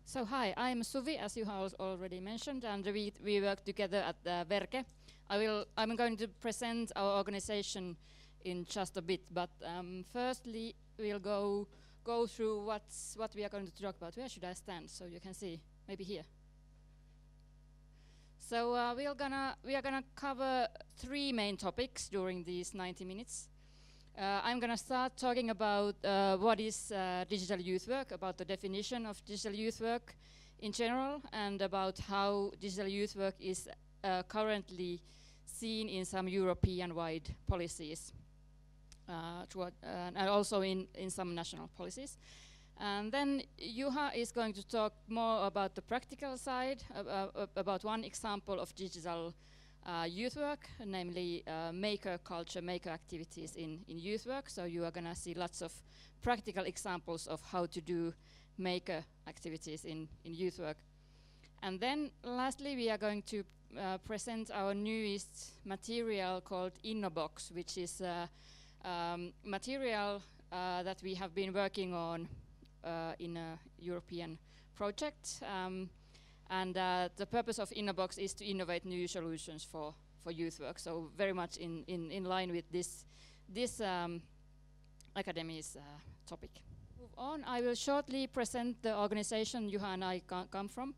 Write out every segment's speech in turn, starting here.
So hi, I'm Suvi, as you have already mentioned, and we work together at Verke. I'm going to present our organization in just a bit, but firstly we'll go through what we are going to talk about. Where should I stand so you can see? Maybe here. So we are gonna cover three main topics during these 90 minutes. I'm going to start talking about what is digital youth work, about the definition of digital youth work in general, and about how digital youth work is currently seen in some European-wide policies, and also in some national policies. And then Juha is going to talk more about the practical side, about one example of digital youth work, namely maker culture, maker activities in youth work. So you are going to see lots of practical examples of how to do maker activities in youth work. And then lastly, we are going to present our newest material called InnoBox, which is material that we have been working on in a European project. And the purpose of InnoBox is to innovate new solutions for youth work. So very much in line with this academy's topic. Move on. I will shortly present the organization Juha and I come from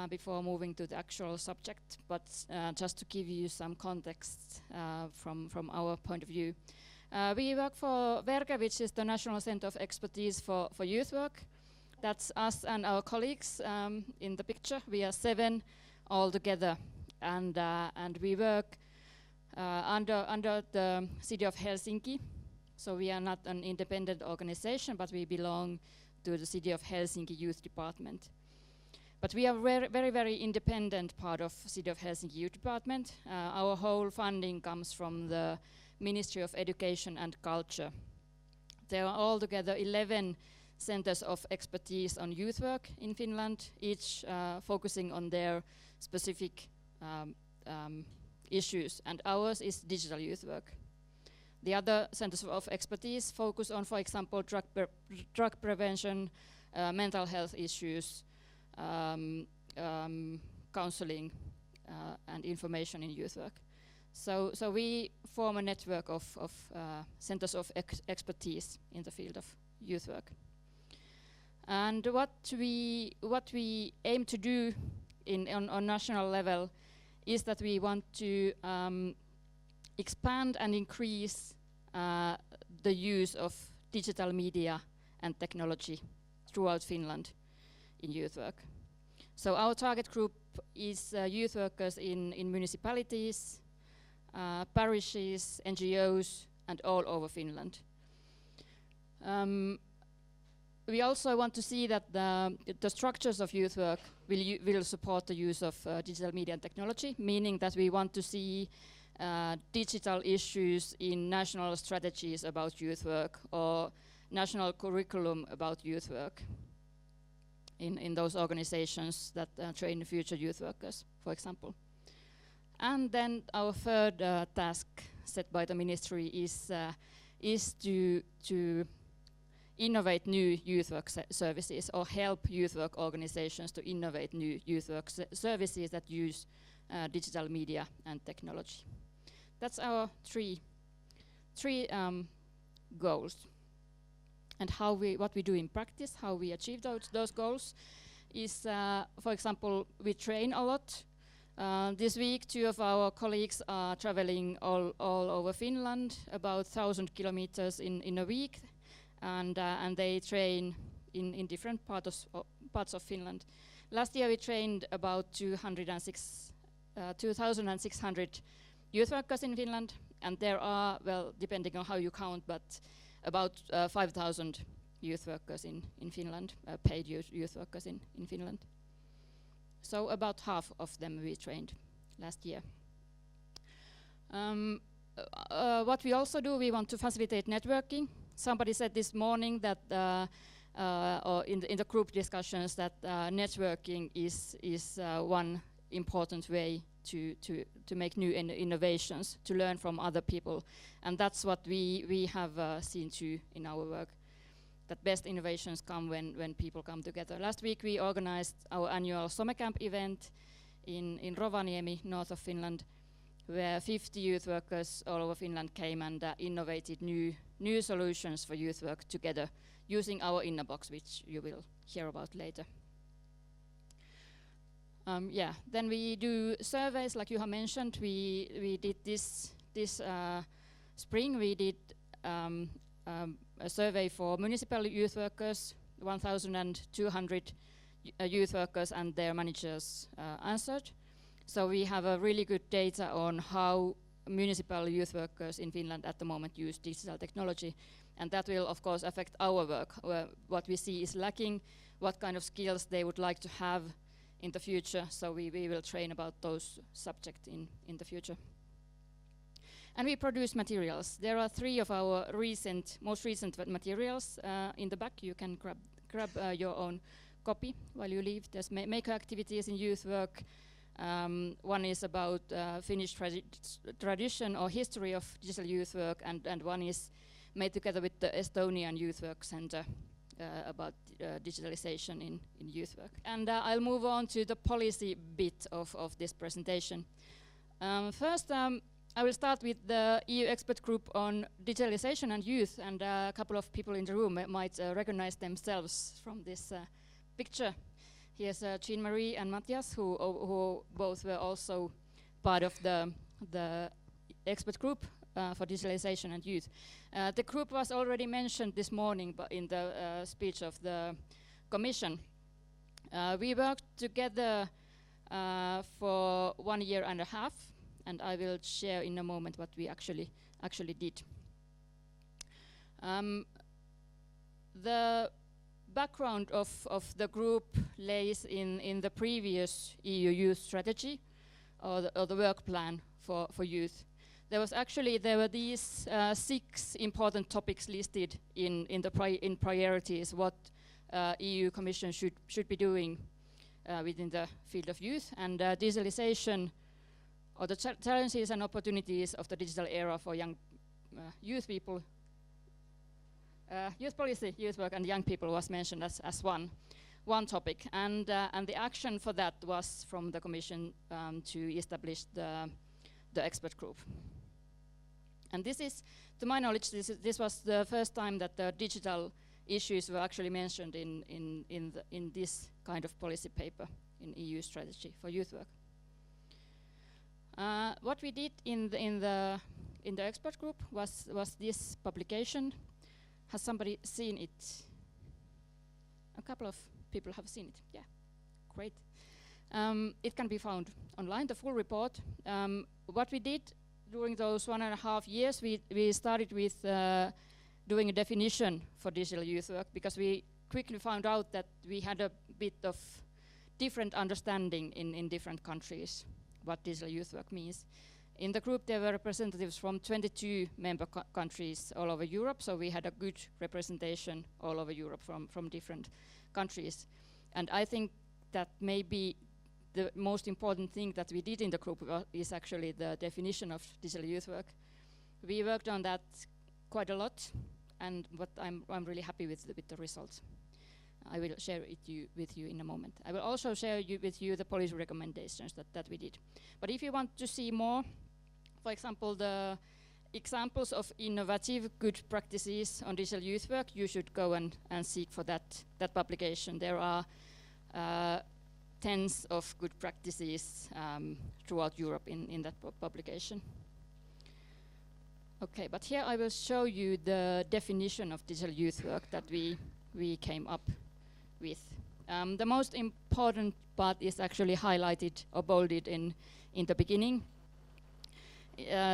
before moving to the actual subject. But just to give you some context from our point of view, we work for Verke, which is the National Center of Expertise for Youth Work. That's us and our colleagues in the picture. We are 7 all together, and we work under the city of Helsinki. So we are not an independent organization, but we belong to the city of Helsinki Youth Department. But we are very independent part of city of Helsinki Youth Department. Our whole funding comes from the Ministry of Education and Culture. There are altogether 11 centers of expertise on youth work in Finland, each focusing on their specific issues, and ours is digital youth work. The other centers of expertise focus on, for example, drug prevention, mental health issues, counseling, and information in youth work. So we form a network of centers of expertise in the field of youth work. And what we aim to do on national level is that we want to expand and increase the use of digital media and technology throughout Finland in youth work. So our target group is youth workers in municipalities, parishes, NGOs, and all over Finland. We also want to see that the structures of youth work will support the use of digital media and technology, meaning that we want to see digital issues in national strategies about youth work or national curriculum about youth work in those organizations that train future youth workers, for example. And then our third task set by the ministry is to innovate new youth work services, or help youth work organizations to innovate new youth work services that use digital media and technology. That's our three goals. And what we do in practice, how we achieve those goals, is, for example, we train a lot. This week, 2 of our colleagues are traveling all over Finland, about 1,000 kilometers in a week. And they train in different parts of Finland. Last year we trained about 2,600 youth workers in Finland, and there are, well, depending on how you count, but about 5,000 youth workers in Finland, paid youth workers in Finland. So about half of them we trained last year. What we also do, we want to facilitate networking. Somebody said this morning that, or in the group discussions, that networking is one important way to make new innovations, to learn from other people, and that's what we have seen too in our work. that best innovations come when people come together. Last week we organized our annual summer camp event in Rovaniemi, north of Finland, where 50 youth workers all over Finland came and innovated new solutions for youth work together using our Innobox, which you will hear about later. Then we do surveys, like Juha mentioned. We did this spring. We did a survey for municipal youth workers. 1,200 youth workers and their managers answered. So we have a really good data on how municipal youth workers in Finland at the moment use digital technology, and that will of course affect our work. What we see is lacking, what kind of skills they would like to have in the future, so we will train about those subjects in the future. And we produce materials. There are 3 of our most recent materials in the back. You can grab your own copy while you leave. There's maker activities in youth work. One is about Finnish tradition or history of digital youth work, and one is made together with the Estonian Youth Work Center about digitalization in youth work. And I'll move on to the policy bit of this presentation. First, I will start with the EU expert group on digitalization and youth, and a couple of people in the room might recognize themselves from this picture. Here's Jean-Marie and Matthias, who both were also part of the expert group for digitalization and youth. The group was already mentioned this morning in the speech of the Commission. We worked together for 1.5 years, and I will share in a moment what we actually did. The background of the group lays in the previous EU youth strategy, or the work plan for youth. There were these 6 important topics listed in priorities what EU Commission should be doing within the field of youth, and digitalization, or the challenges and opportunities of the digital era for young youth people. Youth policy, youth work, and young people was mentioned as one topic, and the action for that was from the Commission to establish the expert group. And this is, to my knowledge, this was the first time that the digital issues were actually mentioned in this kind of policy paper in EU strategy for youth work. What we did in the expert group was this publication. Has somebody seen it? A couple of people have seen it. Yeah, great. It can be found online, the full report. What we did during those 1.5 years, we started with doing a definition for digital youth work, because we quickly found out that we had a bit of different understanding in different countries what digital youth work means. In the group there were representatives from 22 member countries all over Europe, so we had a good representation all over Europe from different countries. And I think that maybe the most important thing that we did in the group is actually the definition of digital youth work. We worked on that quite a lot, and I'm really happy with the results. I will share it with you in a moment. I will also share with you the policy recommendations that we did. But if you want to see more, for example, the examples of innovative good practices on digital youth work, you should go and seek for that publication. There are tens of good practices throughout Europe in that publication. Okay, but here I will show you the definition of digital youth work that we came up with. The most important part is actually highlighted or bolded in the beginning.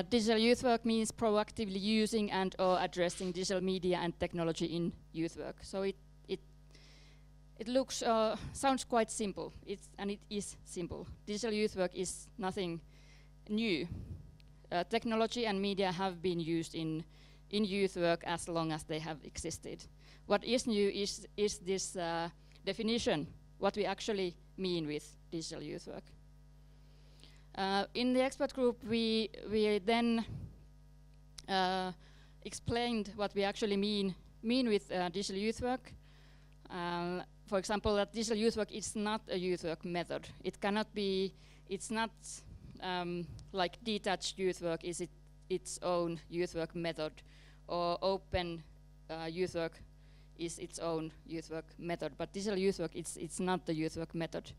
Digital youth work means proactively using and or addressing digital media and technology in youth work. So it looks sounds quite simple, and it is simple. Digital youth work is nothing new. Technology and media have been used in youth work as long as they have existed. What is new is this definition, what we actually mean with digital youth work. In the expert group, we then explained what we actually mean mean with digital youth work? For example, that digital youth work is not a youth work method. It cannot be, it's not like detached youth work is its own youth work method, or open youth work is its own youth work method. But digital youth work, it's not the youth work method.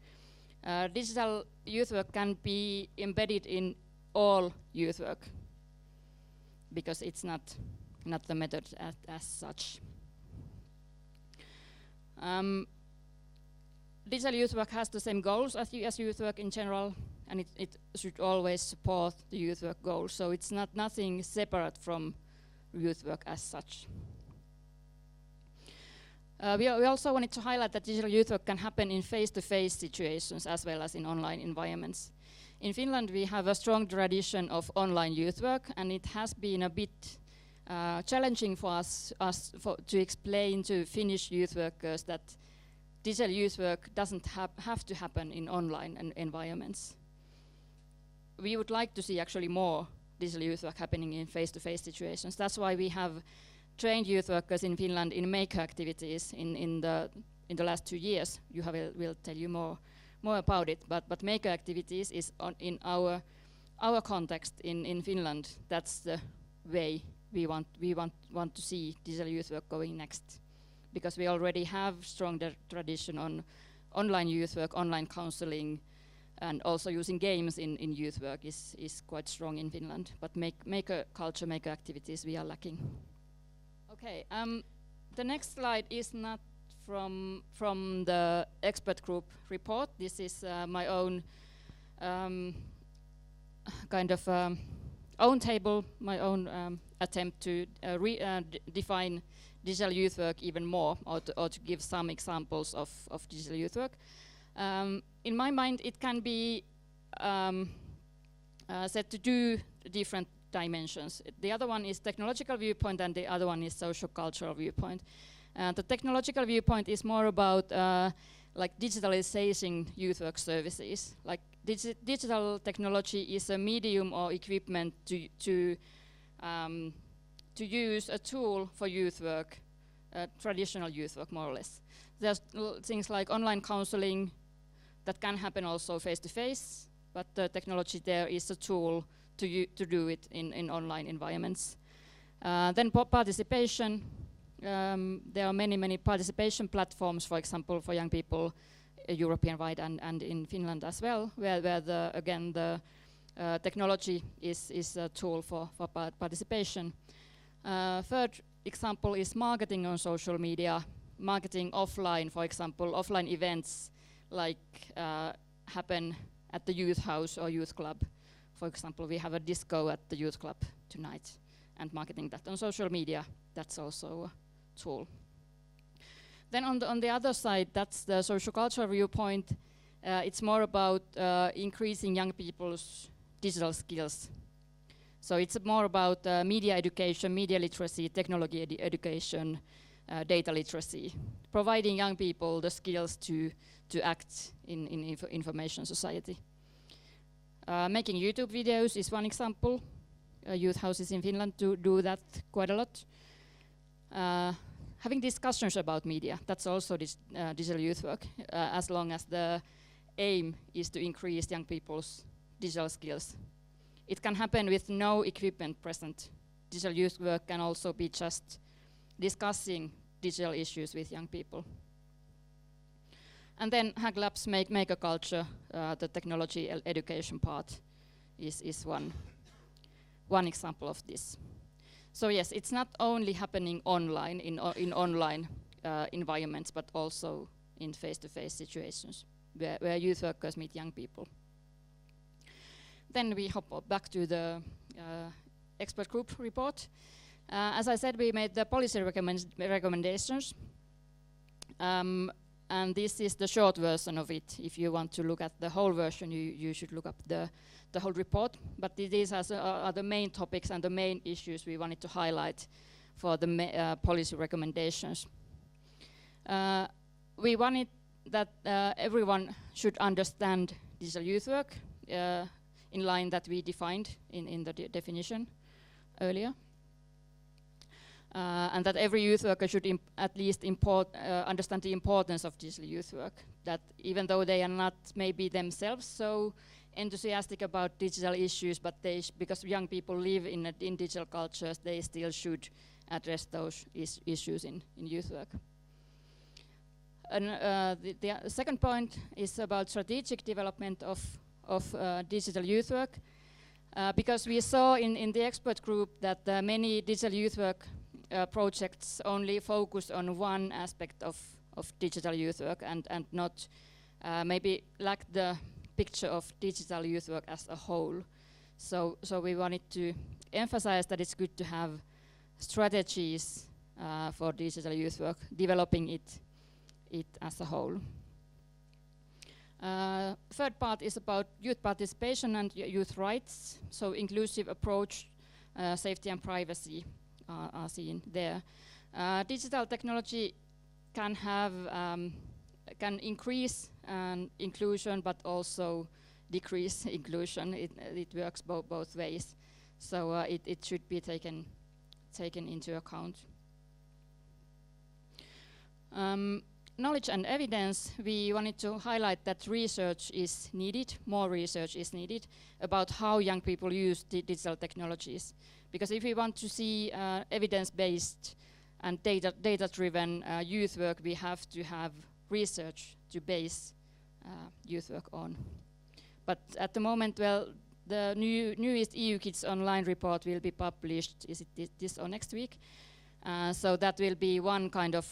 Digital youth work can be embedded in all youth work, because it's not the method as such. Digital youth work has the same goals as youth work in general, and it should always support the youth work goals. So it's nothing separate from youth work as such. We also wanted to highlight that digital youth work can happen in face-to-face situations as well as in online environments. In Finland, we have a strong tradition of online youth work, and it has been a bit challenging for us to explain to Finnish youth workers that digital youth work doesn't have to happen in online environments. We would like to see actually more digital youth work happening in face-to-face situations. That's why we have trained youth workers in Finland in maker activities in the last 2 years. Juha will tell you more about it. But maker activities is in our context in Finland. That's the way we want to see digital youth work going next, because we already have strong tradition on online youth work, online counseling, and also using games in youth work is quite strong in Finland. But maker culture, maker activities, we are lacking. Okay, the next slide is not from the expert group report. This is my own kind of own table, my own attempt to define digital youth work even more, or to give some examples of digital youth work. In my mind, it can be said to do different dimensions. The other one is technological viewpoint, and the other one is social cultural viewpoint. The technological viewpoint is more about like digitalizing youth work services. Like digital technology is a medium or equipment to use a tool for youth work, traditional youth work more or less. There's things like online counseling that can happen also face-to-face, but the technology there is a tool to do it in online environments. Then participation. There are many participation platforms, for example, for young people, European-wide and in Finland as well, where the technology is a tool for participation. Third example is marketing on social media, marketing offline, for example, offline events like happen at the youth house or youth club. For example, we have a disco at the youth club tonight, and marketing that on social media, that's also a tool. Then on the other side, that's the social cultural viewpoint. It's more about increasing young people's digital skills. So it's more about media education, media literacy, technology education, data literacy, providing young people the skills to act in information society. Making YouTube videos is one example. Youth houses in Finland do that quite a lot. Having discussions about media, that's also digital youth work, as long as the aim is to increase young people's digital skills. It can happen with no equipment present. Digital youth work can also be just discussing digital issues with young people. And then Hack Labs make a culture, the technology education part is one example of this. So yes, it's not only happening online in online environments, but also in face-to-face situations where youth workers meet young people. Then we hop back to the expert group report. As I said, we made the policy recommendations. And this is the short version of it. If you want to look at the whole version, you should look up the whole report. But these are the main topics and the main issues we wanted to highlight for the policy recommendations. We wanted that everyone should understand digital youth work in line that we defined in the definition earlier. and that every youth worker should at least understand the importance of digital youth work. That even though they are not maybe themselves so enthusiastic about digital issues, but because young people live in digital cultures, they still should address those issues in youth work. And the second point is about strategic development of digital youth work, because we saw in the expert group that many digital youth work projects only focus on one aspect of digital youth work and not maybe lack the picture of digital youth work as a whole. So we wanted to emphasize that it's good to have strategies for digital youth work, developing it as a whole. Third part is about youth participation and youth rights. So inclusive approach, safety and privacy are seen there. Digital technology can increase inclusion, but also decrease inclusion. It works both ways. So it should be taken into account. Knowledge and evidence, we wanted to highlight that research is needed, more research is needed about how young people use digital technologies. Because if we want to see evidence-based and data-driven youth work, we have to have research to base youth work on. But at the moment, well, the newest EU Kids Online report will be published, is it this or next week? So that will be one kind of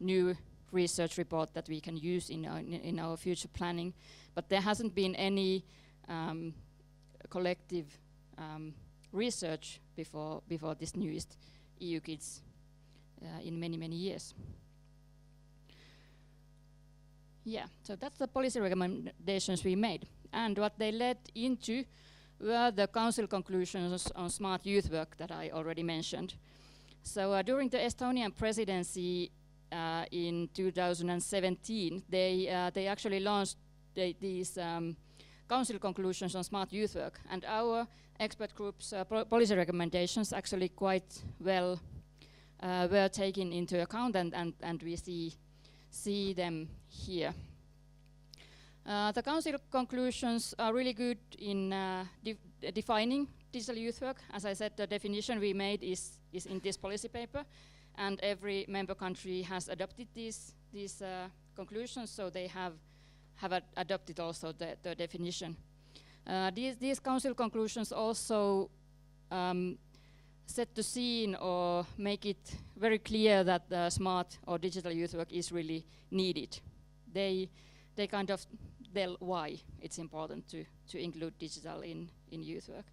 new research report that we can use in our future planning. But there hasn't been any collective research before this newest EU Kids in many years. Yeah, so that's the policy recommendations we made. And what they led into were the council conclusions on smart youth work that I already mentioned. So during the Estonian presidency in 2017, they actually launched these council conclusions on smart youth work, and our expert group's policy recommendations actually quite well were taken into account, and we see them here. The council conclusions are really good in defining digital youth work. As I said, the definition we made is in this policy paper, and every member country has adopted these conclusions, so they have adopted also the definition. These council conclusions also set the scene or make it very clear that the smart or digital youth work is really needed. They kind of tell why it's important to include digital in youth work.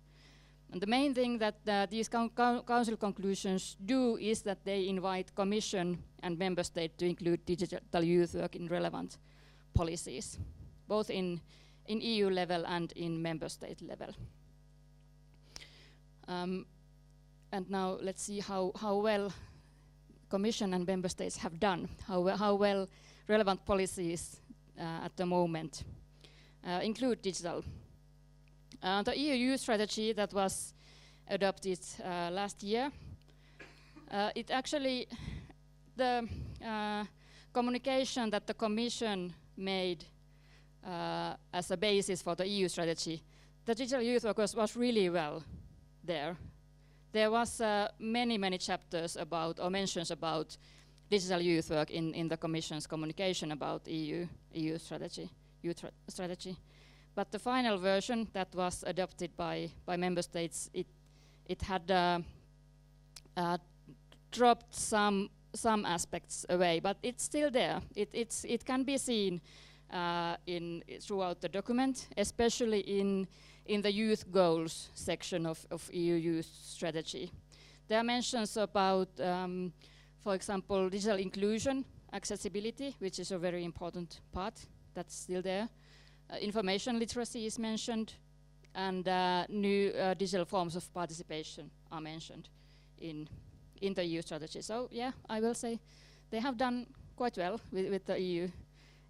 And the main thing that these council conclusions do is that they invite Commission and Member State to include digital youth work in relevant policies, both in EU level and in Member State level. And now let's see how well Commission and Member States have done, how well relevant policies at the moment include digital. The EU Youth Strategy that was adopted last year, it actually, the communication that the Commission made as a basis for the EU strategy, the digital youth work was really well there. There was many chapters about, or mentions about, digital youth work in the Commission's communication about EU strategy, youth strategy. But the final version that was adopted by Member States, it had dropped some aspects away, but it's still there. It can be seen throughout the document, especially in the youth goals section of EU youth strategy. There are mentions about, for example, digital inclusion, accessibility, which is a very important part that's still there. Information literacy is mentioned, and new digital forms of participation are mentioned in the EU strategy. So yeah, I will say they have done quite well with the EU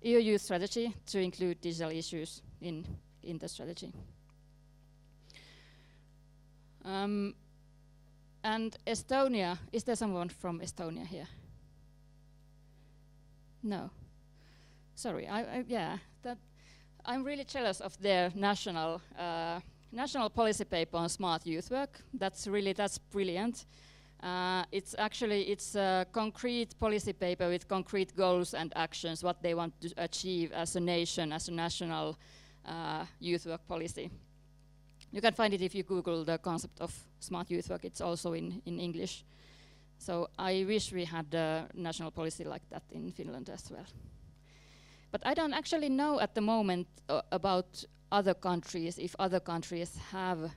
youth strategy to include digital issues in the strategy. And And Estonia, is there someone from Estonia here? No. Sorry, I'm really jealous of their national policy paper on smart youth work. That's brilliant. It's a concrete policy paper with concrete goals and actions, what they want to achieve as a nation, as a national youth work policy. You can find it if you Google the concept of smart youth work. It's also in English. So I wish we had a national policy like that in Finland as well. But I don't actually know at the moment about other countries, if other countries have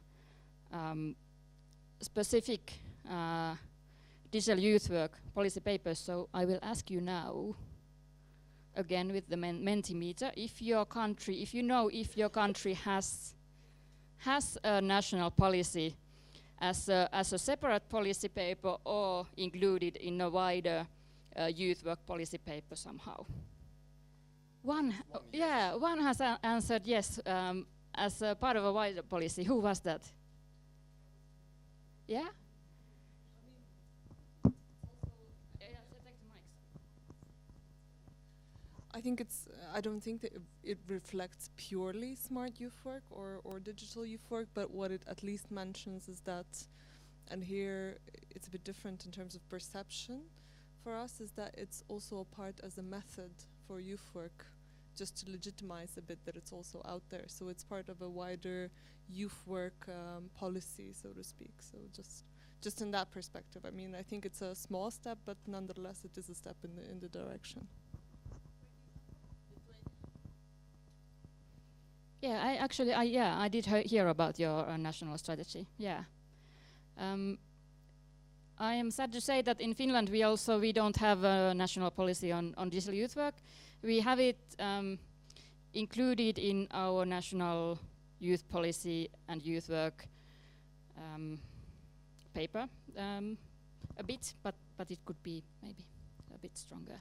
specific digital youth work policy papers. So I will ask you now, again with the Mentimeter, if your country has a national policy as a separate policy paper or included in a wider youth work policy paper somehow. One has answered yes, as a part of a wider policy. Who was that? Yeah? I think I don't think that it reflects purely smart youth work or digital youth work, but what it at least mentions is that, and here it's a bit different in terms of perception for us, is that it's also a part as a method for youth work, just to legitimize a bit that it's also out there. So it's part of a wider youth work policy, so to speak. So just in that perspective, I mean, I think it's a small step, but nonetheless it is a step in the direction. Yeah, I did hear about your national strategy. Yeah, I am sad to say that in Finland we don't have a national policy on digital youth work. We have it included in our national youth policy and youth work paper a bit, but it could be maybe a bit stronger.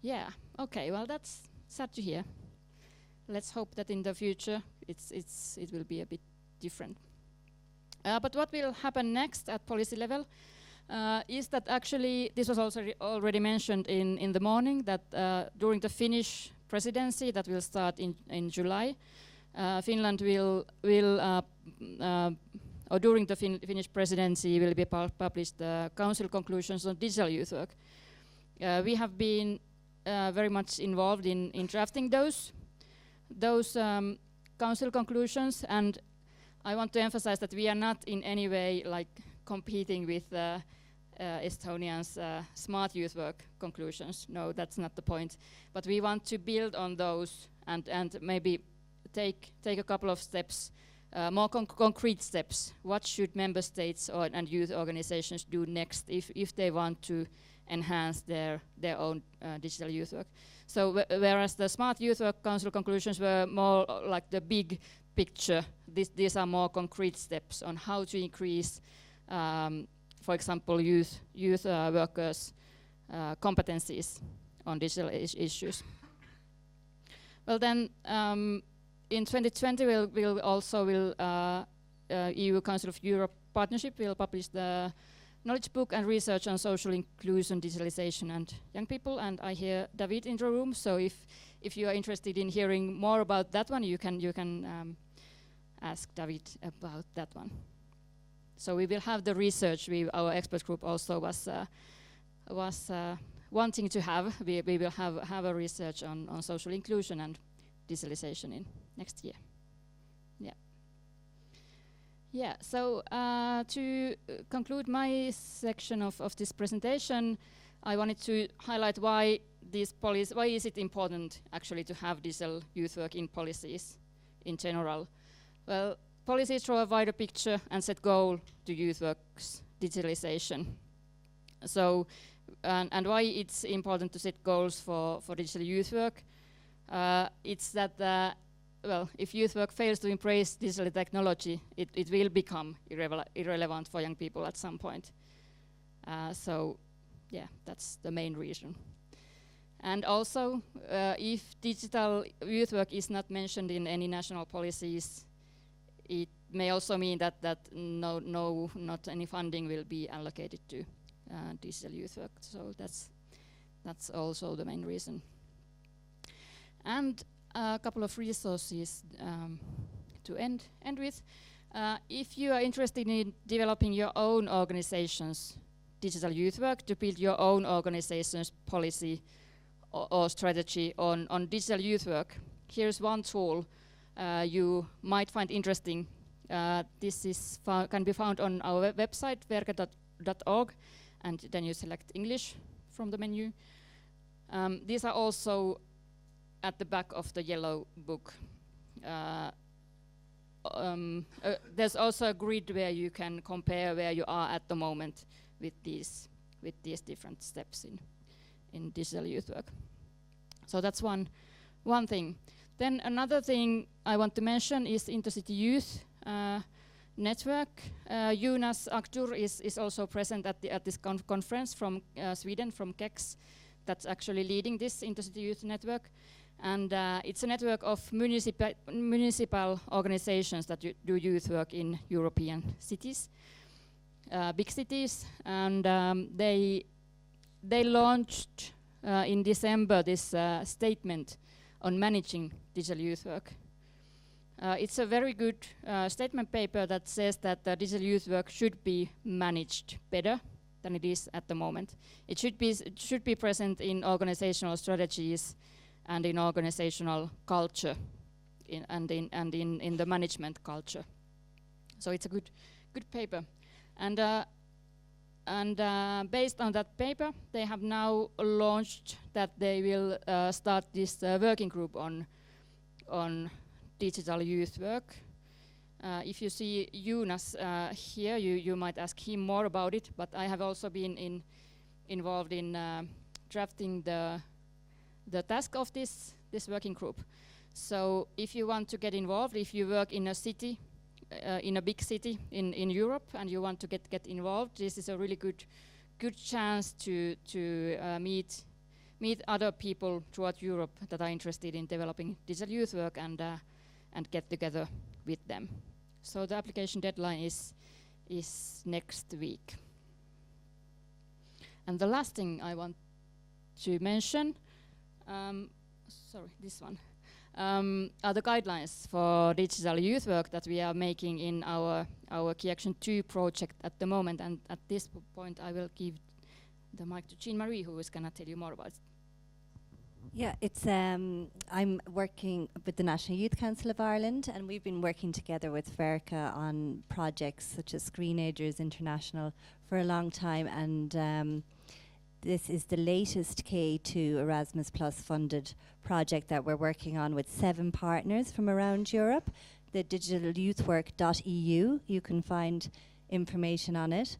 Yeah. Okay. Well, that's sad to hear. Let's hope that in the future it will be a bit different. But what will happen next at policy level is that actually this was also already mentioned in the morning, that during the Finnish presidency that will start in July, Finland will or during the Finnish presidency will be published the council conclusions on digital youth work. We have been very much involved in drafting those council conclusions, and I want to emphasize that we are not in any way like competing with Estonians' smart youth work conclusions. No, that's not the point. But we want to build on those and maybe take a couple of steps, more concrete steps. What should member states and youth organizations do next if they want to enhance their own digital youth work? So whereas the Smart Youth Work Council conclusions were more like the big picture, these are more concrete steps on how to increase, for example, youth workers' competencies on digital issues. Well then, in 2020 EU Council of Europe Partnership will publish the knowledge book and research on social inclusion, digitalization and young people, and I hear David in the room, so if you are interested in hearing more about that one, you can ask David about that one. So we will have the research our expert group also was wanting to have. We will have a research on social inclusion and digitalization in next year. Yeah. Yeah, so to conclude my section of this presentation, I wanted to highlight why is it important actually to have digital youth work in policies in general. Well, policies draw a wider picture and set goal to youth work's digitalization. So, and why it's important to set goals for digital youth work, it's that well, if youth work fails to embrace digital technology, it will become irrelevant for young people at some point. So, yeah, that's the main reason. And also, if digital youth work is not mentioned in any national policies, it may also mean that not any funding will be allocated to digital youth work. So that's also the main reason. And a couple of resources to end with. If you are interested in developing your own organization's digital youth work, to build your own organization's policy or strategy on digital youth work, here's one tool you might find interesting. This is can be found on our website, verke.org, and then you select English from the menu. These are also at the back of the yellow book. There's also a grid where you can compare where you are at the moment with these different steps in digital youth work. So that's one thing. Then another thing I want to mention is Intercity Youth Network. Jonas Aktur is also present at this conference from Sweden, from KEX, that's actually leading this Intercity Youth Network. And it's a network of municipal organizations that do youth work in European cities, big cities. And they launched in December this statement on managing digital youth work. It's a very good statement paper that says that digital youth work should be managed better than it is at the moment. It should be present in organizational strategies and in organizational culture, and in the management culture. So it's a good paper. And based on that paper, they have now launched that they will start this working group on digital youth work. If you see Jonas here, you might ask him more about it, but I have also been involved in drafting the task of this working group. So if you want to get involved, if you work in a city, in a big city in Europe, and you want to get involved, this is a really good chance to meet other people throughout Europe that are interested in developing digital youth work and get together with them. So the application deadline is next week. And the last thing I want to mention, this one, are the guidelines for digital youth work that we are making in our Key Action 2 project at the moment. And at this point, I will give the mic to Jean-Marie, who is going to tell you more about it. Yeah, it's I'm working with the National Youth Council of Ireland, and we've been working together with Verke on projects such as Screenagers International for a long time, and this is the latest K2 Erasmus Plus funded project that we're working on with 7 partners from around Europe. The digitalyouthwork.eu, you can find information on it.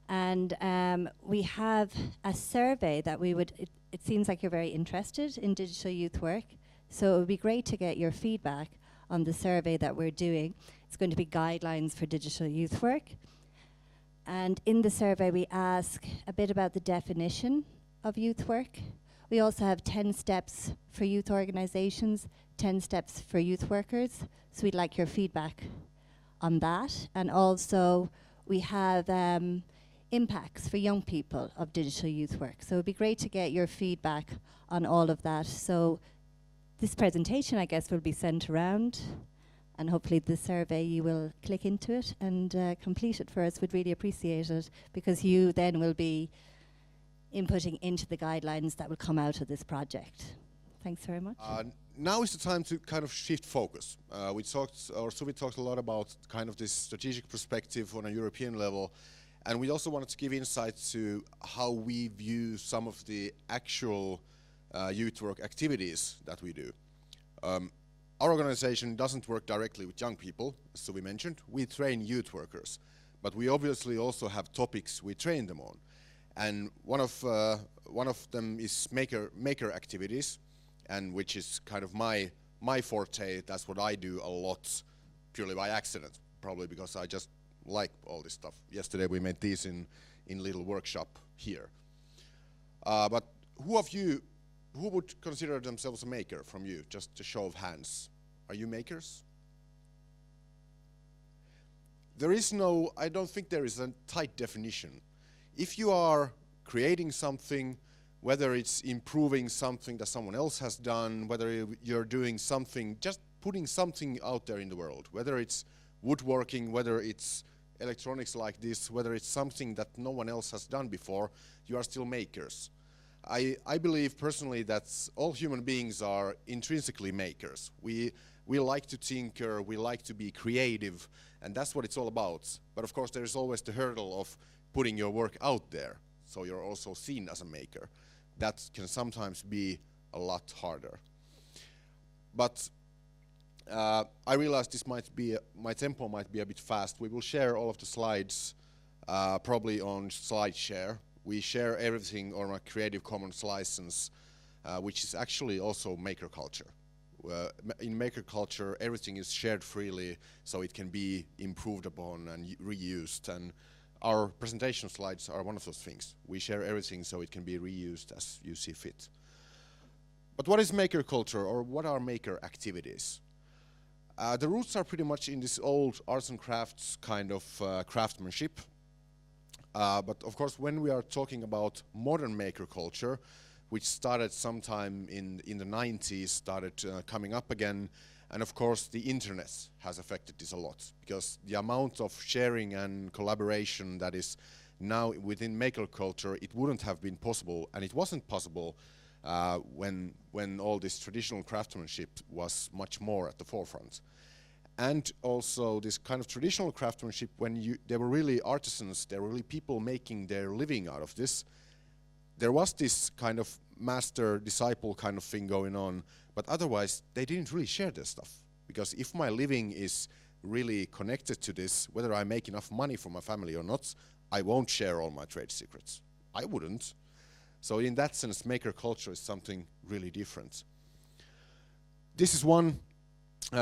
And we have a survey that we would, it seems like you're very interested in digital youth work, so it would be great to get your feedback on the survey that we're doing. It's going to be guidelines for digital youth work. And in the survey, we ask a bit about the definition of youth work. We also have 10 steps for youth organizations, 10 steps for youth workers. So we'd like your feedback on that. And also, we have impacts for young people of digital youth work. So it'd be great to get your feedback on all of that. So this presentation, I guess, will be sent around. And hopefully the survey, you will click into it and complete it for us. We'd really appreciate it, because you then will be inputting into the guidelines that will come out of this project. Thanks very much. Now is the time to kind of shift focus. Suvi talked a lot about kind of this strategic perspective on a European level, and we also wanted to give insight to how we view some of the actual youth work activities that we do. Our organization doesn't work directly with young people, as Suvi mentioned. We train youth workers, but we obviously also have topics we train them on. And one of them is maker activities, and which is kind of my forte. That's what I do a lot, purely by accident, probably because I just like all this stuff. Yesterday we made these in little workshop here. But who would consider themselves a maker from you? Just a show of hands. Are you makers? there is no, I don't think there is a tight definition. If you are creating something, whether it's improving something that someone else has done, whether you're doing something, just putting something out there in the world, whether it's woodworking, whether it's electronics like this, whether it's something that no one else has done before, you are still makers. I believe personally that all human beings are intrinsically makers. We like to tinker, we like to be creative, and that's what it's all about. But of course there's always the hurdle of putting your work out there, so you're also seen as a maker. That can sometimes be a lot harder. But I realize this might be, my tempo might be a bit fast. We will share all of the slides probably on SlideShare. We share everything on a Creative Commons license, which is actually also maker culture. In maker culture, everything is shared freely, so it can be improved upon and reused. And our presentation slides are one of those things. We share everything so it can be reused as you see fit. But what is maker culture, or what are maker activities? The roots are pretty much in this old arts and crafts kind of craftsmanship. But of course, when we are talking about modern maker culture, which started sometime in the 90s, started coming up again, and of course the internet has affected this a lot, because the amount of sharing and collaboration that is now within maker culture, it wouldn't have been possible, and it wasn't possible when all this traditional craftsmanship was much more at the forefront. And also this kind of traditional craftsmanship, when they were really artisans, they were really people making their living out of this, there was this kind of master-disciple kind of thing going on, but otherwise they didn't really share their stuff. Because if my living is really connected to this, whether I make enough money for my family or not, I won't share all my trade secrets. I wouldn't. So in that sense, maker culture is something really different. This is one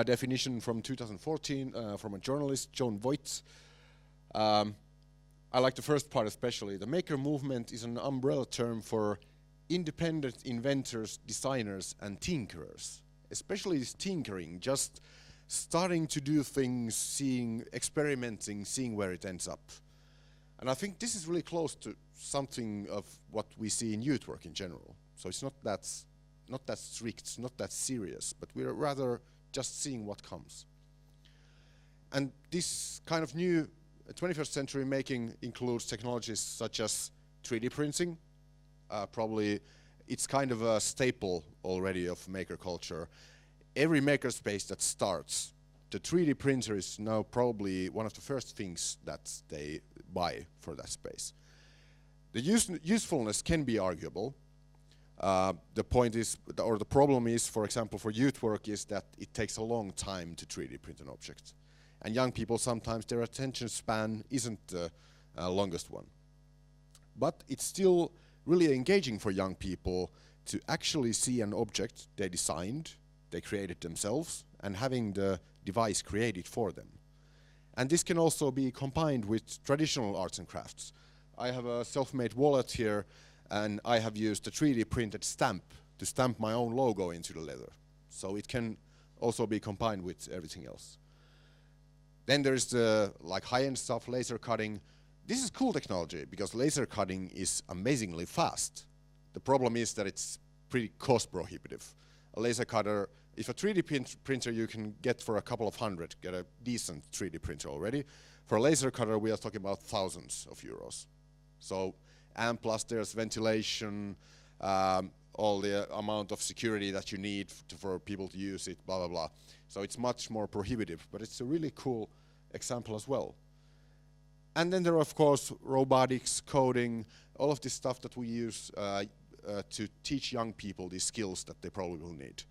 definition from 2014 from a journalist, Joan Voigt. I like the first part especially. The maker movement is an umbrella term for independent inventors, designers, and tinkerers. Especially this tinkering, just starting to do things, experimenting, seeing where it ends up. And I think this is really close to something of what we see in youth work in general. So it's not that strict, not that serious, but we're rather just seeing what comes. And this kind of new 21st century making includes technologies such as 3D printing. Probably it's kind of a staple already of maker culture. Every makerspace that starts, the 3D printer is now probably one of the first things that they buy for that space. The usefulness can be arguable. The point is, or the problem is, for example, for youth work, is that it takes a long time to 3D print an object. And young people, sometimes their attention span isn't the longest one. But it's still really engaging for young people to actually see an object they designed, they created themselves, and having the device created for them. And this can also be combined with traditional arts and crafts. I have a self-made wallet here, and I have used a 3D printed stamp to stamp my own logo into the leather. So it can also be combined with everything else. Then there's the high-end stuff, laser cutting. This is cool technology because laser cutting is amazingly fast. The problem is that it's pretty cost prohibitive. A laser cutter, if a 3D printer you can get for a couple of hundred, get a decent 3D printer already. For a laser cutter we are talking about thousands of euros. So, and plus there's ventilation, all the amount of security that you need for people to use it, blah, blah, blah. So it's much more prohibitive, but it's a really cool example as well. And then there are, of course, robotics, coding, all of this stuff that we use to teach young people these skills that they probably will need.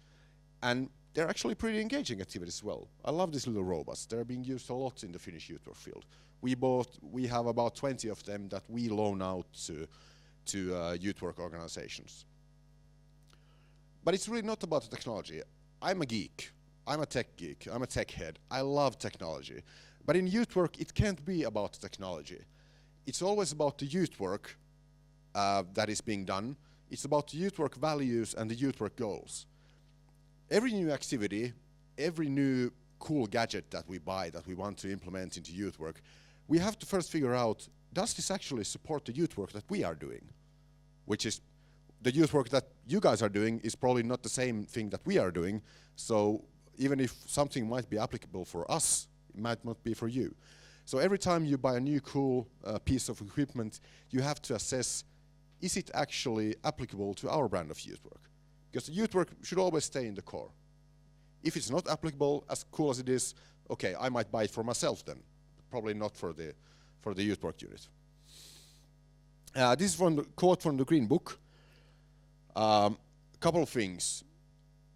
And they're actually pretty engaging activities as well. I love these little robots. They're being used a lot in the Finnish youth work field. We have about 20 of them that we loan out to youth work organizations. But it's really not about the technology. I'm a geek. I'm a tech geek. I'm a tech head. I love technology. But in youth work, it can't be about technology. It's always about the youth work that is being done. It's about the youth work values and the youth work goals. Every new activity, every new cool gadget that we buy that we want to implement into youth work, we have to first figure out, does this actually support the youth work that we are doing? Which is, the youth work that you guys are doing is probably not the same thing that we are doing, so even if something might be applicable for us, it might not be for you. So every time you buy a new cool piece of equipment, you have to assess, is it actually applicable to our brand of youth work? Because the youth work should always stay in the core. If it's not applicable, as cool as it is, okay, I might buy it for myself then, probably not for the youth work unit. This is from the quote from the Green Book. Couple of things.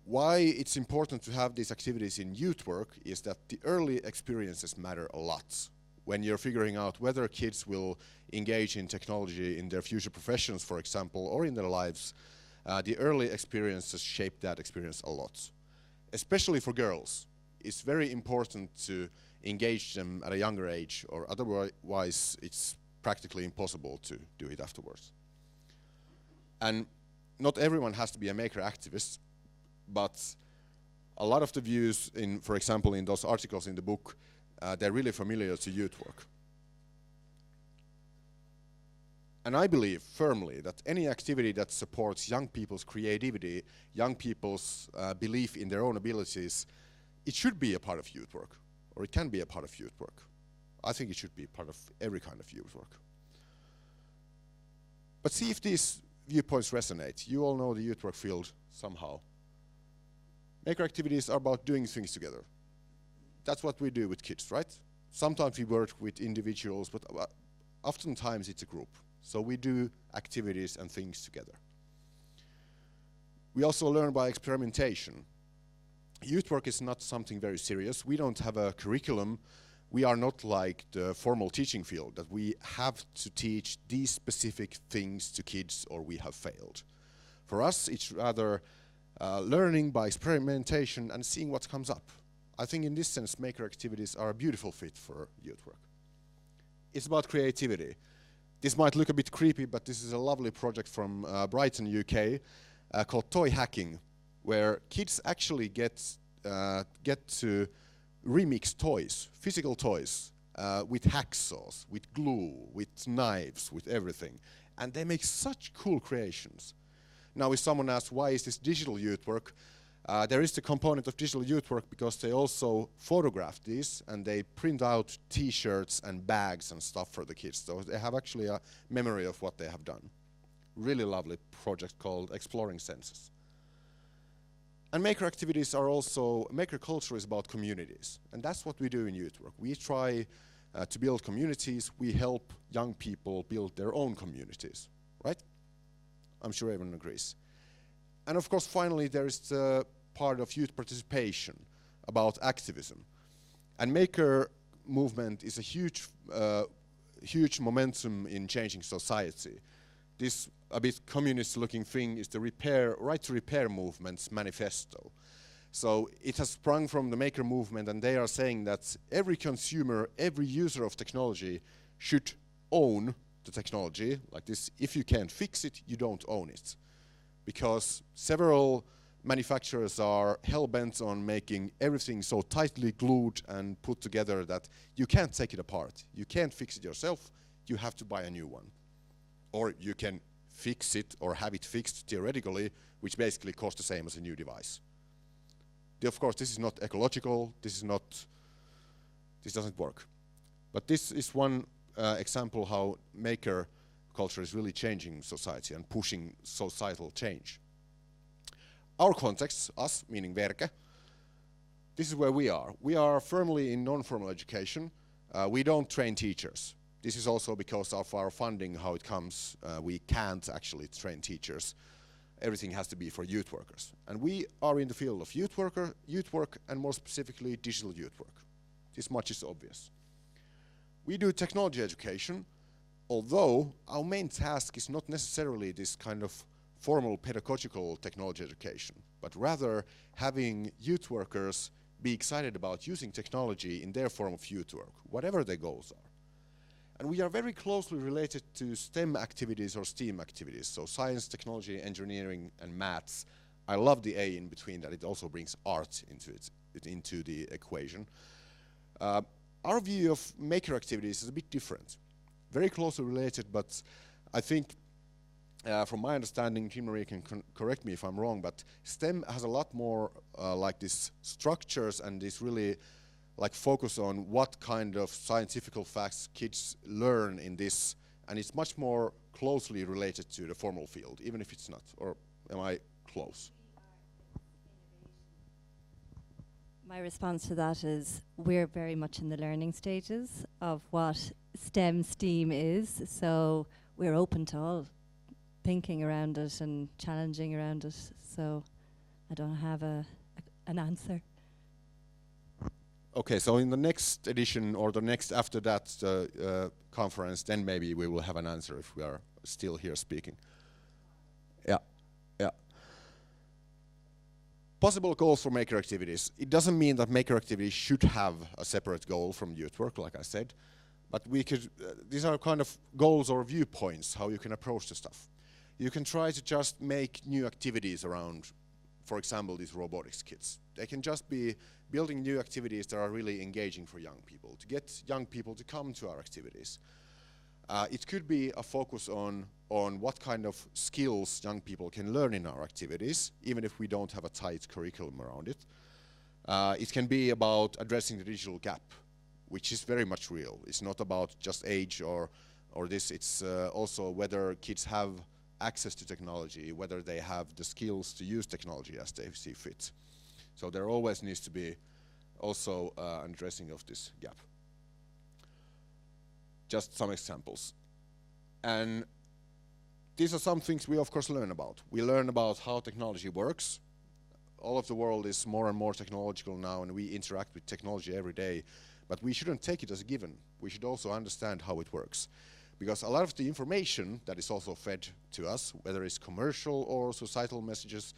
Why it's important to have these activities in youth work is that the early experiences matter a lot. When you're figuring out whether kids will engage in technology in their future professions, for example, or in their lives, the early experiences shape that experience a lot. Especially for girls, it's very important to engage them at a younger age, or otherwise it's practically impossible to do it afterwards. And not everyone has to be a maker activist, but a lot of the views, for example, in those articles in the book, they're really familiar to youth work. And I believe firmly that any activity that supports young people's creativity, young people's belief in their own abilities, it should be a part of youth work, or it can be a part of youth work. I think it should be part of every kind of youth work. But see if these viewpoints resonate. You all know the youth work field somehow. Maker activities are about doing things together. That's what we do with kids, right? Sometimes we work with individuals, but oftentimes it's a group. So we do activities and things together. We also learn by experimentation. Youth work is not something very serious. We don't have a curriculum. We are not like the formal teaching field that we have to teach these specific things to kids or we have failed. For us, it's rather learning by experimentation and seeing what comes up. I think in this sense, maker activities are a beautiful fit for youth work. It's about creativity. This might look a bit creepy, but this is a lovely project from Brighton, UK, called Toy Hacking, where kids actually get to remix toys, physical toys, with hacksaws, with glue, with knives, with everything. And they make such cool creations. Now, if someone asks, why is this digital youth work? There is the component of digital youth work because they also photograph these and they print out t-shirts and bags and stuff for the kids. So they have actually a memory of what they have done. Really lovely project called Exploring Senses. And maker activities are also, maker culture is about communities. And that's what we do in youth work. We try to build communities. We help young people build their own communities, right? I'm sure everyone agrees. And of course, finally, there is the part of youth participation about activism. And maker movement is a huge, huge momentum in changing society. This a bit communist-looking thing is the right to repair movement's manifesto. So it has sprung from the maker movement, and they are saying that every consumer, every user of technology should own the technology. Like this, if you can't fix it, you don't own it. Because several manufacturers are hell-bent on making everything so tightly glued and put together that you can't take it apart. You can't fix it yourself, you have to buy a new one. Or you can fix it or have it fixed theoretically, which basically costs the same as a new device. Of course, this is not ecological, this doesn't work. But this is one example how maker culture is really changing society and pushing societal change. Our context, us, meaning Verke, this is where we are. We are firmly in non-formal education. We don't train teachers. This is also because of our funding, how it comes. We can't actually train teachers. Everything has to be for youth workers. And we are in the field of youth work, and more specifically, digital youth work. This much is obvious. We do technology education, although our main task is not necessarily this kind of formal pedagogical technology education, but rather having youth workers be excited about using technology in their form of youth work, whatever their goals are. And we are very closely related to STEM activities or STEAM activities, so science, technology, engineering, and maths. I love the A in between that. It also brings art into it. it into the equation. Our view of maker activities is a bit different, very closely related, but I think from my understanding, Jean-Marie can correct me if I'm wrong, but STEM has a lot more like these structures and this really like focus on what kind of scientific facts kids learn in this, and it's much more closely related to the formal field, even if it's not. Or am I close? My response to that is we're very much in the learning stages of what STEAM is, so we're open to all thinking around it and challenging around it, so I don't have an answer. Okay, so in the next edition or the next after that conference, then maybe we will have an answer if we are still here speaking. Yeah, yeah. Possible goals for maker activities. It doesn't mean that maker activities should have a separate goal from youth work, like I said, but we could, these are kind of goals or viewpoints, how you can approach the stuff. You can try to just make new activities around, for example, these robotics kits. They can just be building new activities that are really engaging for young people, to get young people to come to our activities. It could be a focus on what kind of skills young people can learn in our activities, even if we don't have a tight curriculum around it. It can be about addressing the digital gap, which is very much real. It's not about just age or this, it's also whether kids have access to technology, whether they have the skills to use technology as they see fit. So there always needs to be also an addressing of this gap. Just some examples. And these are some things we of course learn about. We learn about how technology works. All of the world is more and more technological now, and we interact with technology every day, but we shouldn't take it as a given. We should also understand how it works. Because a lot of the information that is also fed to us, whether it's commercial or societal messages,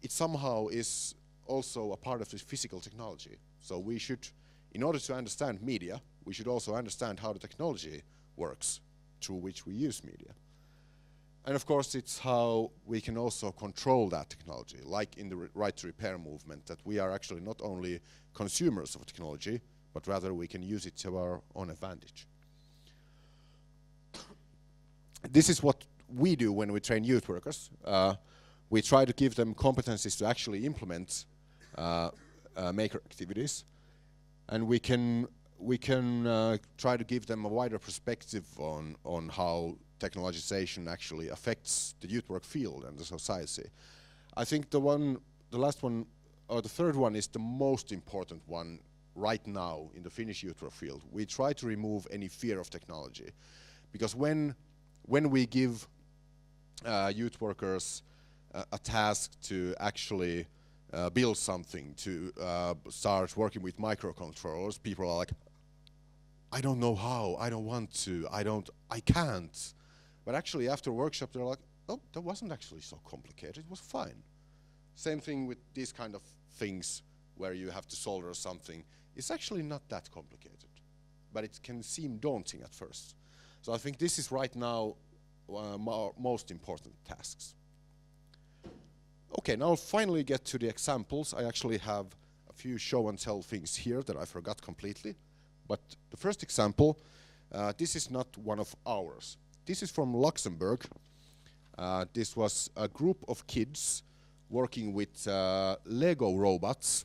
it somehow is also a part of the physical technology. So we should, in order to understand media, we should also understand how the technology works through which we use media. And of course, it's how we can also control that technology, like in the right to repair movement, that we are actually not only consumers of technology, but rather we can use it to our own advantage. This is what we do when we train youth workers. We try to give them competencies to actually implement maker activities, and we can try to give them a wider perspective on how technologization actually affects the youth work field and the society. I think the last one, or the third one, is the most important one right now in the Finnish youth work field. We try to remove any fear of technology, because when we give youth workers a task to actually build something, to start working with microcontrollers, people are like, I don't know how, I don't want to, I can't. But actually after a workshop they're like, oh, that wasn't actually so complicated, it was fine. Same thing with these kind of things where you have to solder something. It's actually not that complicated, but it can seem daunting at first. So I think this is right now our most important tasks. Okay, now I'll finally get to the examples. I actually have a few show and tell things here that I forgot completely. But the first example, this is not one of ours. This is from Luxembourg. This was a group of kids working with Lego robots,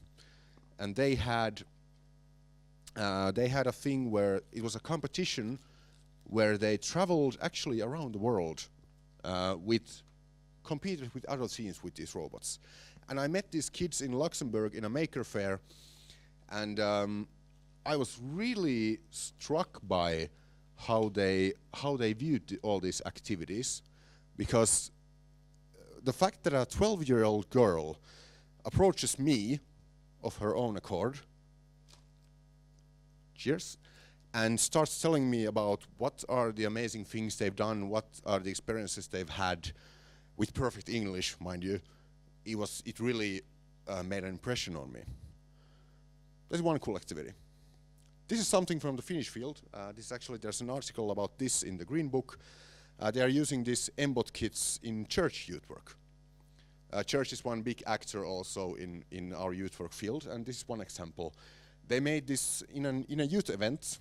and they had a thing where it was a competition where they traveled actually around the world competed with other teams with these robots. And I met these kids in Luxembourg in a maker fair, and I was really struck by how they viewed all these activities, because the fact that a 12-year-old girl approaches me of her own accord, cheers, and starts telling me about what are the amazing things they've done, what are the experiences they've had, with perfect English, mind you, it really made an impression on me. That's one cool activity. This is something from the Finnish field. There's an article about this in the Green Book. They are using these MBOT kits in church youth work. Church is one big actor also in our youth work field, and this is one example. They made this in a youth event.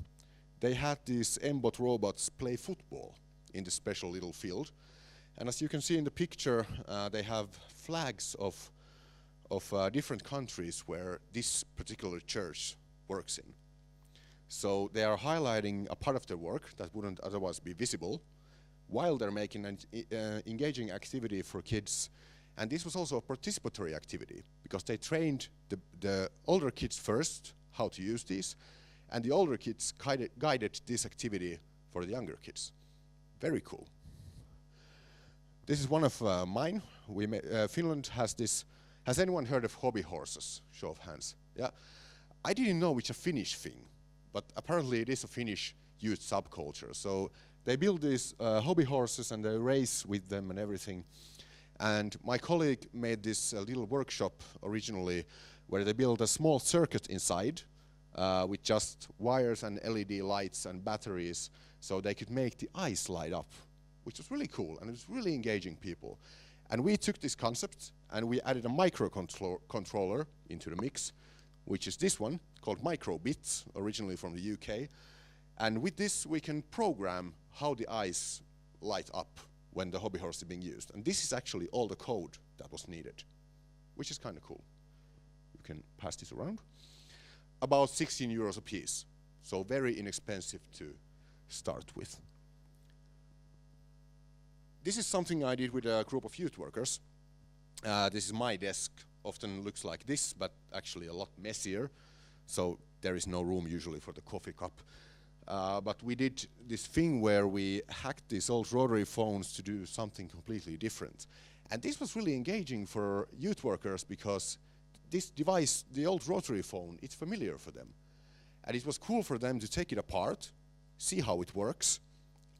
They had these M-bot robots play football in this special little field. And as you can see in the picture, they have flags of different countries where this particular church works in. So they are highlighting a part of their work that wouldn't otherwise be visible, while they're making an engaging activity for kids. And this was also a participatory activity, because they trained the older kids first how to use these, and the older kids guided this activity for the younger kids. Very cool. This is one of mine. Finland has this. Has anyone heard of hobby horses? Show of hands. Yeah. I didn't know it's a Finnish thing, but apparently it is a Finnish youth subculture. So they build these hobby horses and they race with them and everything. And my colleague made this little workshop originally where they built a small circuit inside with just wires and LED lights and batteries, so they could make the eyes light up, which was really cool, and it was really engaging people. And we took this concept and we added a microcontroller into the mix, which is this one, called Microbits, originally from the UK. And with this we can program how the eyes light up when the hobby horse is being used. And this is actually all the code that was needed, which is kind of cool. You can pass this around. About 16 euros a piece, so very inexpensive to start with. This is something I did with a group of youth workers. This is my desk, often looks like this, but actually a lot messier. So there is no room usually for the coffee cup. But we did this thing where we hacked these old rotary phones to do something completely different. And this was really engaging for youth workers because this device, the old rotary phone, it's familiar for them. And it was cool for them to take it apart, see how it works,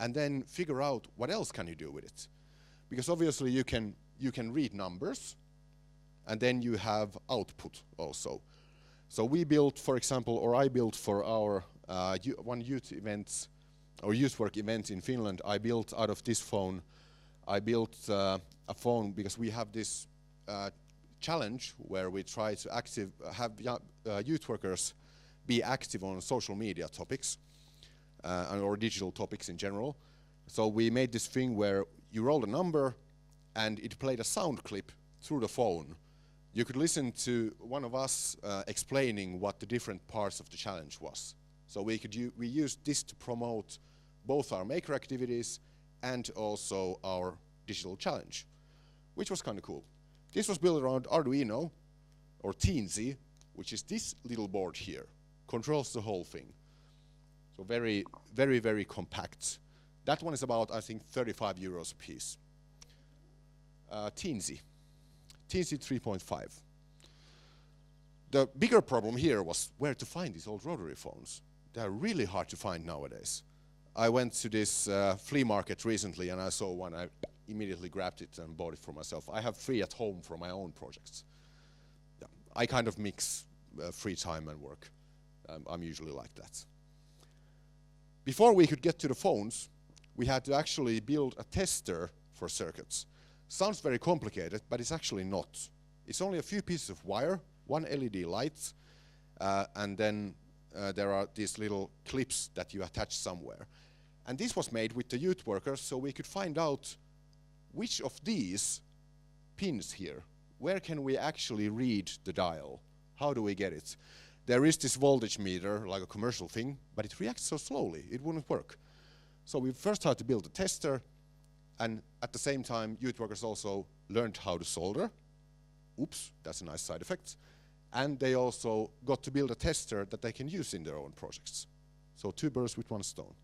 and then figure out what else can you do with it. Because obviously you can read numbers, and then you have output also. So we built, for example, or I built for our one youth event, or youth work event in Finland, I built out of this phone, I built a phone because we have this challenge where we try to have youth workers be active on social media topics or digital topics in general. So we made this thing where you rolled a number and it played a sound clip through the phone. You could listen to one of us explaining what the different parts of the challenge was. So we used this to promote both our maker activities and also our digital challenge, which was kind of cool. This was built around Arduino, or Teensy, which is this little board here. Controls the whole thing. So very, very, very compact. That one is about, I think, 35 euros a piece. Teensy 3.5. The bigger problem here was where to find these old rotary phones. They're really hard to find nowadays. I went to this flea market recently and I saw one. I immediately grabbed it and bought it for myself. I have 3 at home for my own projects. Yeah. I kind of mix free time and work. I'm usually like that. Before we could get to the phones, we had to actually build a tester for circuits. Sounds very complicated, but it's actually not. It's only a few pieces of wire, one LED light, and then there are these little clips that you attach somewhere. And this was made with the youth workers, so we could find out which of these pins here, where can we actually read the dial? How do we get it? There is this voltage meter, like a commercial thing, but it reacts so slowly, it wouldn't work. So we first had to build a tester, and at the same time, youth workers also learned how to solder. Oops, that's a nice side effect. And they also got to build a tester that they can use in their own projects. So 2 birds with 1 stone.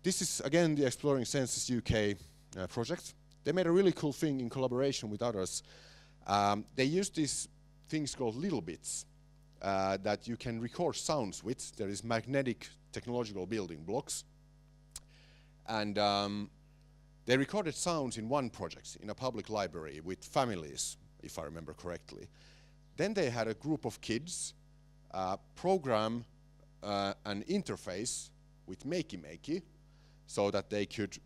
This is, again, the Exploring Senses UK project. They made a really cool thing in collaboration with others. They used these things called little bits that you can record sounds with. There is magnetic technological building blocks. And they recorded sounds in one project in a public library with families, if I remember correctly. Then they had a group of kids program an interface with Makey so that they could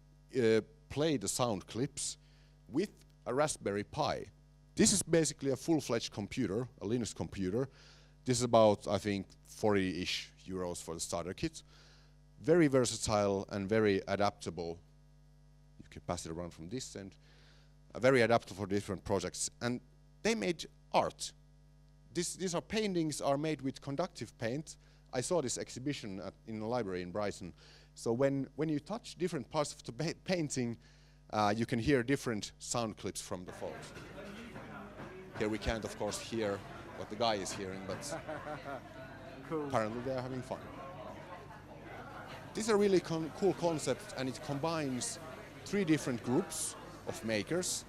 play the sound clips with a Raspberry Pi. This is basically a full-fledged computer, a Linux computer. This is about, I think, 40-ish euros for the starter kit. Very versatile and very adaptable. You can pass it around from this end. Very adaptable for different projects. And they made art. These are paintings are made with conductive paint. I saw this exhibition in the library in Brighton. So when you touch different parts of the painting, you can hear different sound clips from the photos. Here we can't, of course, hear what the guy is hearing, but cool. Apparently they're having fun. This is a really cool concept, and it combines 3 different groups of makers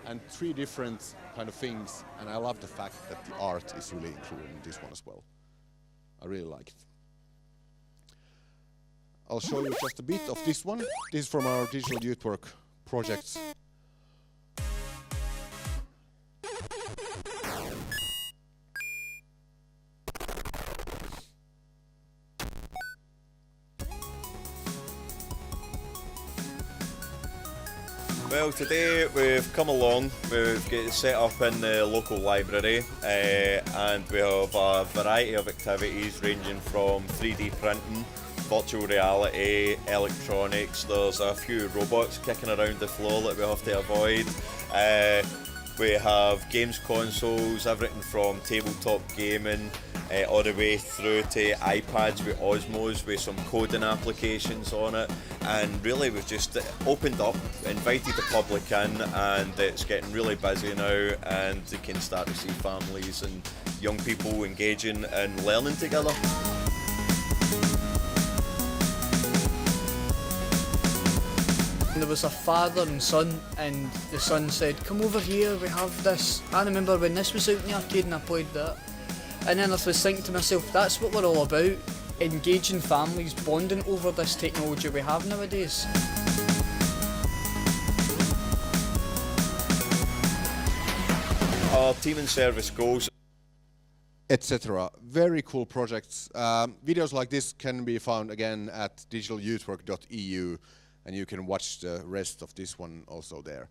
and 3 different kind of things, and I love the fact that the art is really included in this one as well. I really like it. I'll show you just a bit of this one. This is from our Digital Youth Work projects. Well, today we've come along, we've got it set up in the local library, and we have a variety of activities ranging from 3D printing, virtual reality, electronics. There's a few robots kicking around the floor that we have to avoid. We have games consoles, everything from tabletop gaming all the way through to iPads with Osmos with some coding applications on it, and really we've just opened up, invited the public in, and it's getting really busy now, and you can start to see families and young people engaging and learning together. There was a father and son, and the son said, "Come over here, we have this." I remember when this was out in the arcade and I played that. And then I was thinking to myself, that's what we're all about, engaging families, bonding over this technology we have nowadays. Our team and service goals, etc. Very cool projects. Videos like this can be found again at digitalyouthwork.eu, and you can watch the rest of this one also there.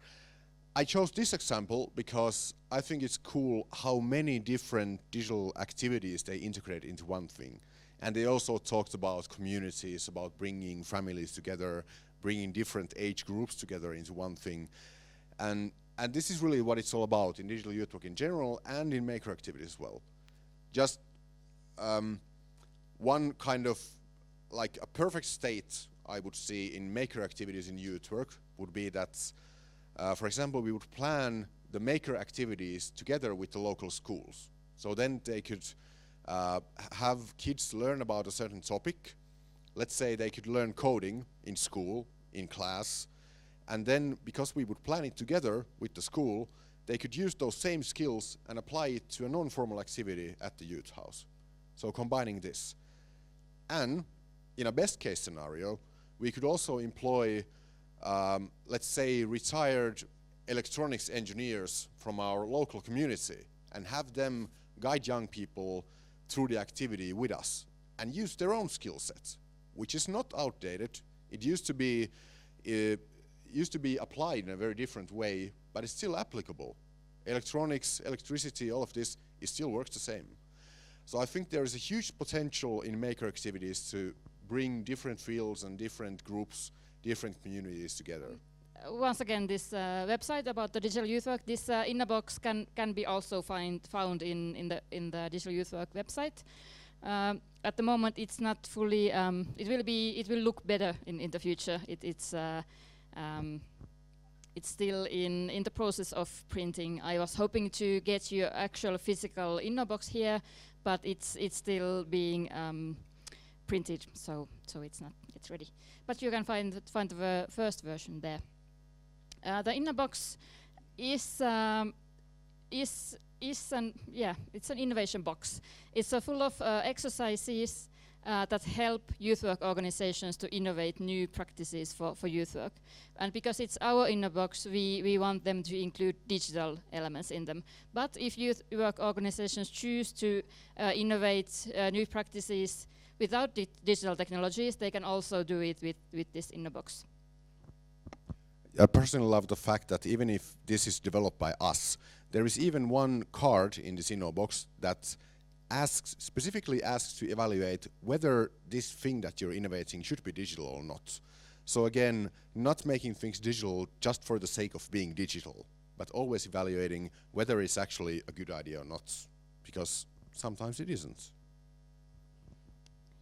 I chose this example because I think it's cool how many different digital activities they integrate into one thing. And they also talked about communities, about bringing families together, bringing different age groups together into one thing. And this is really what it's all about in digital youth work in general and in maker activities as well. Just one kind of like a perfect state I would see in maker activities in youth work would be that for example, we would plan the maker activities together with the local schools. So then they could have kids learn about a certain topic. Let's say they could learn coding in school, in class, and then because we would plan it together with the school, they could use those same skills and apply it to a non-formal activity at the youth house. So combining this. And in a best case scenario, we could also employ let's say retired electronics engineers from our local community and have them guide young people through the activity with us and use their own skill sets, which is not outdated. It used to be applied in a very different way, but it's still applicable. Electronics, electricity, all of this, it still works the same. So I think there is a huge potential in maker activities to bring different fields and different groups, different communities together. Once again, this website about the digital youth work, this Innobox can be also found in the digital youth work website. At the moment, it's not fully. It will look better in the future. It's still in the process of printing. I was hoping to get you actual physical Innobox here, but it's still being printed, so it's ready. But you can find the first version there. The Innobox it's an innovation box. It's full of exercises that help youth work organizations to innovate new practices for youth work. And because it's our Innobox, we want them to include digital elements in them. But if youth work organizations choose to innovate new practices without digital technologies, they can also do it with this Innobox. I personally love the fact that even if this is developed by us, there is even one card in this InnoBox that specifically asks to evaluate whether this thing that you're innovating should be digital or not. So again, not making things digital just for the sake of being digital, but always evaluating whether it's actually a good idea or not, because sometimes it isn't.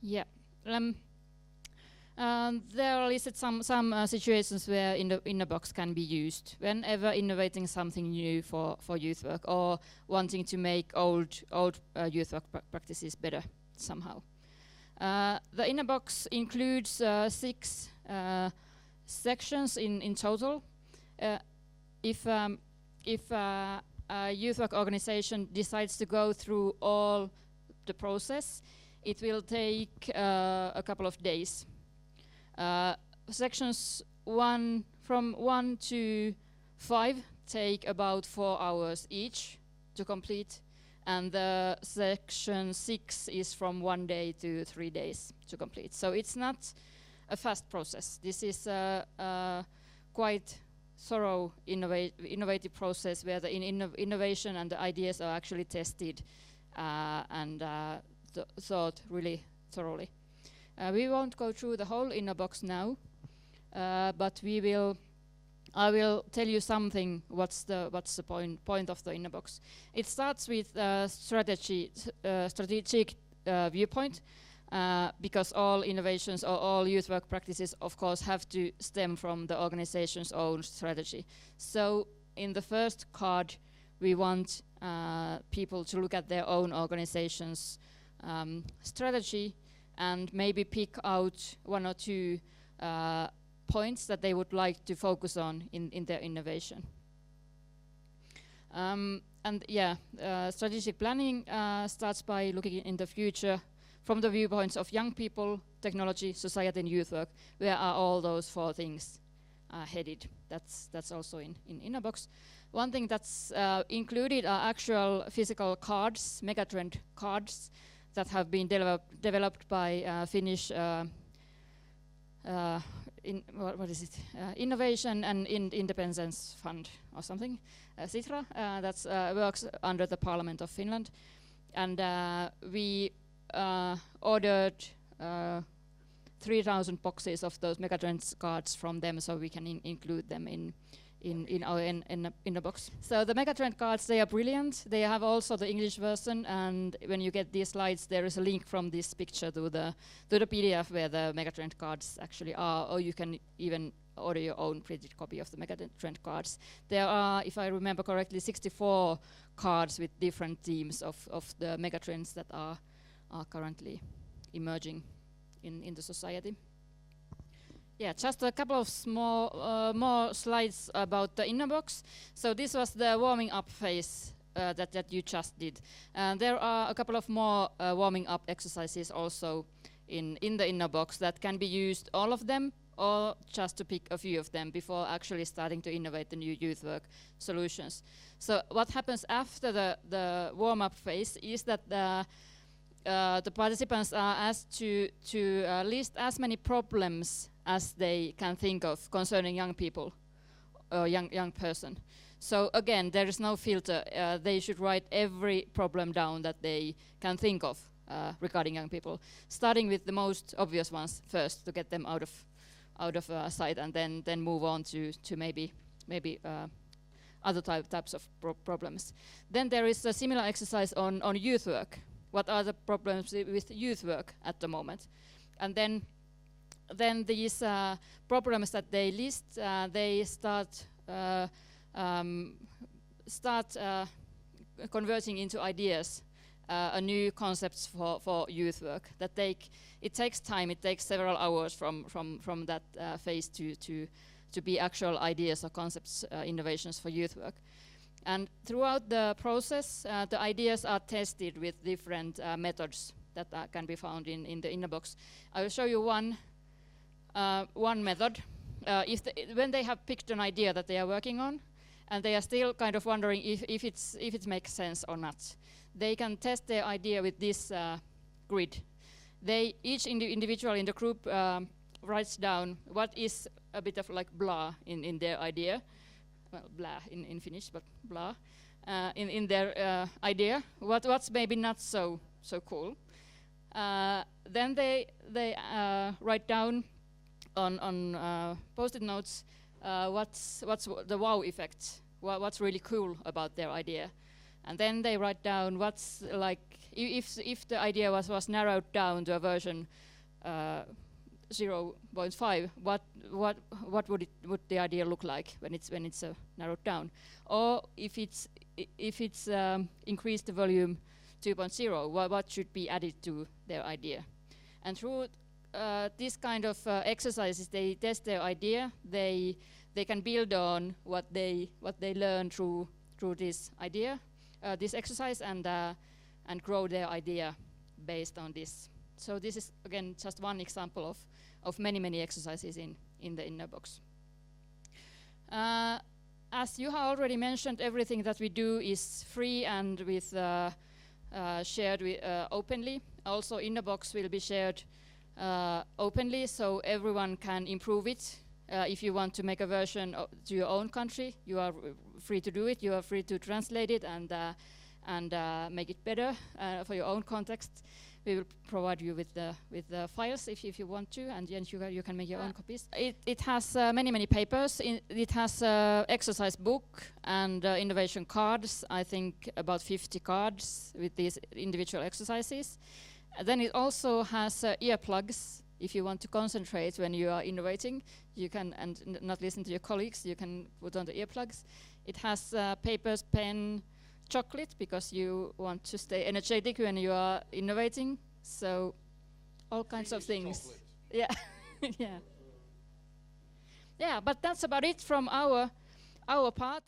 Yeah. There are listed some situations where InnoBox can be used whenever innovating something new for youth work or wanting to make old youth work practices better somehow. The InnoBox includes 6 sections in total. If a youth work organization decides to go through all the process, it will take a couple of days. Sections from 1 to 5 take about 4 hours each to complete, and the section 6 is from 1 day to 3 days to complete. So it's not a fast process. This is a quite thorough innovative process where the innovation and the ideas are actually tested and thought really thoroughly. We won't go through the whole InnoBox now, but I will tell you something. What's the point of the InnoBox? It starts with strategic viewpoint, because all innovations or all youth work practices, of course, have to stem from the organization's own strategy. So in the first card, we want people to look at their own organization's strategy and maybe pick out 1 or 2 points that they would like to focus on in their innovation. Strategic planning starts by looking in the future from the viewpoints of young people, technology, society, and youth work. Where are all those 4 things headed? That's also in InnoBox. One thing that's included are actual physical cards, megatrend cards, that have been developed by Finnish Innovation and Independence Fund or something, Sitra, that works under the Parliament of Finland. And we ordered 3,000 boxes of those megatrends cards from them, so we can include them in our InnoBox. So the megatrend cards, they are brilliant. They have also the English version, and when you get these slides, there is a link from this picture to the PDF where the megatrend cards actually are, or you can even order your own printed copy of the megatrend cards. There are, if I remember correctly, 64 cards with different themes of the megatrends that are currently emerging in the society. Yeah, just a couple of small more slides about the InnoBox. So this was the warming up phase that you just did. And there are a couple of more warming up exercises also in the InnoBox that can be used, all of them, or just to pick a few of them before actually starting to innovate the new youth work solutions. So what happens after the warm-up phase is that the participants are asked to list as many problems as they can think of concerning young people or young person. So again, there is no filter. They should write every problem down that they can think of regarding young people, starting with the most obvious ones first to get them out of sight, and then move on to maybe other types of problems. Then there is a similar exercise on youth work. What are the problems with youth work at the moment? And then these problems that they list, they start converting into ideas, new concepts for youth work. It takes time. It takes several hours from that phase to be actual ideas or concepts, innovations for youth work. And throughout the process, the ideas are tested with different methods that can be found in the InnoBox. I will show you one method. When they have picked an idea that they are working on, and they are still kind of wondering if it makes sense or not, they can test their idea with this grid. Each individual in the group writes down what is a bit of like blah in their idea, well, blah in Finnish, but blah, in their idea, what's maybe not so cool. Then they write down on post-it notes what's the wow effect, what's really cool about their idea, and then they write down what's like if the idea was narrowed down to a version 0.5, what would the idea look like when it's narrowed down, or if it's increased the volume 2.0, what should be added to their idea. And through this kind of exercises, they test their idea. They can build on what they learn through this idea, this exercise, and grow their idea based on this. So this is again just one example of many exercises in the Innobox. As Juha already mentioned, everything that we do is free and with shared openly. Also, Innobox will be shared openly, so everyone can improve it. If you want to make a version to your own country, you are free to do it. You are free to translate it and make it better for your own context. We will provide you with the files if you want to, and then you can make your own copies. It has many papers. It has exercise book and innovation cards. I think about 50 cards with these individual exercises. Then it also has earplugs. If you want to concentrate when you are innovating, you can and not listen to your colleagues. You can put on the earplugs. It has papers, pen, chocolate, because you want to stay energetic when you are innovating. So all kinds of things. Chocolate. Yeah. Yeah, but that's about it from our part.